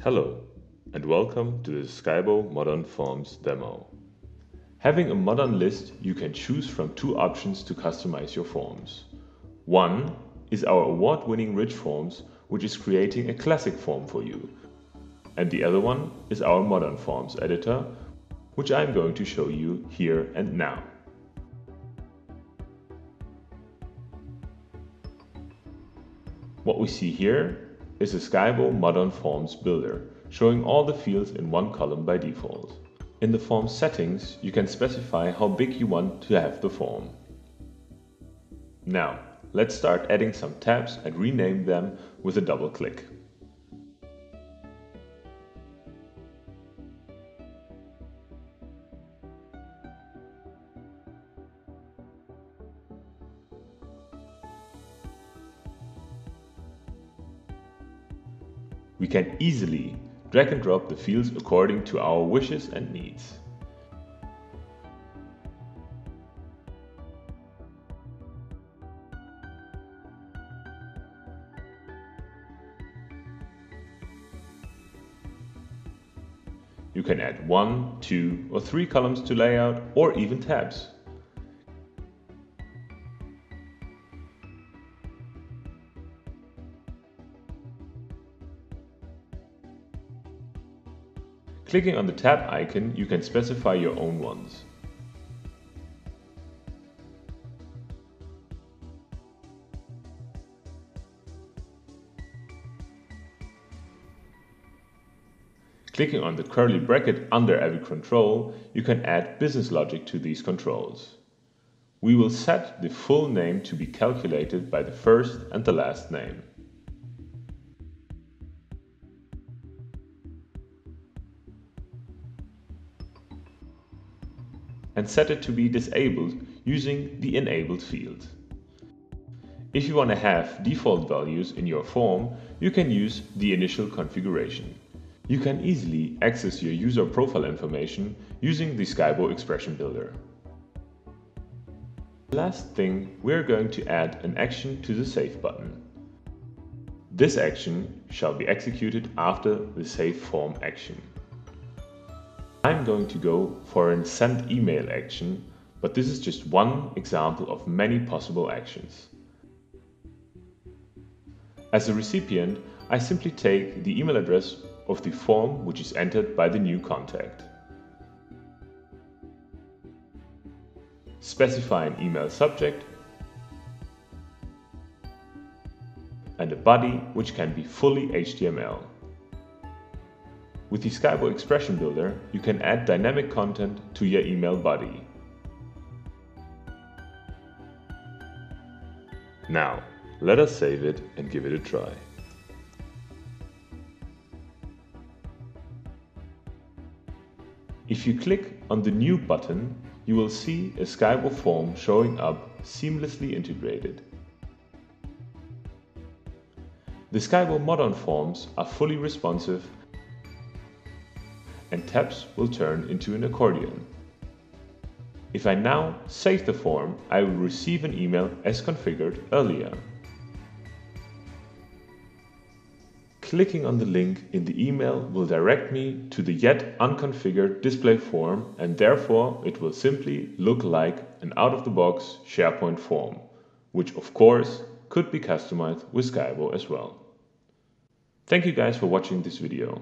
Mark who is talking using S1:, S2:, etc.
S1: Hello, and welcome to the Skybo Modern Forms demo. Having a modern list, you can choose from two options to customize your forms. One is our award-winning Rich Forms, which is creating a classic form for you. And the other one is our Modern Forms editor, which I'm going to show you here and now. What we see here is a Skybo Modern Forms builder, showing all the fields in one column by default. In the form settings, you can specify how big you want to have the form. Now, let's start adding some tabs and rename them with a double click. We can easily drag and drop the fields according to our wishes and needs. You can add 1, 2 or 3 columns to layout or even tabs. Clicking on the tab icon, you can specify your own ones. Clicking on the curly bracket under every control, you can add business logic to these controls. We will set the full name to be calculated by the first and the last name. And set it to be disabled using the enabled field. If you want to have default values in your form, you can use the initial configuration. You can easily access your user profile information using the Skybo Expression Builder. Last thing, we're going to add an action to the Save button. This action shall be executed after the Save Form action. I'm going to go for an Send Email action, but this is just one example of many possible actions. As a recipient, I simply take the email address of the form which is entered by the new contact. Specify an email subject and a body which can be fully HTML. With the Skybo Expression Builder, you can add dynamic content to your email body. Now, let us save it and give it a try. If you click on the New button, you will see a Skybo form showing up seamlessly integrated. The Skybo Modern Forms are fully responsive and tabs will turn into an accordion. If I now save the form, I will receive an email as configured earlier. Clicking on the link in the email will direct me to the yet unconfigured display form, and therefore it will simply look like an out-of-the-box SharePoint form, which of course could be customized with Skybo as well. Thank you guys for watching this video.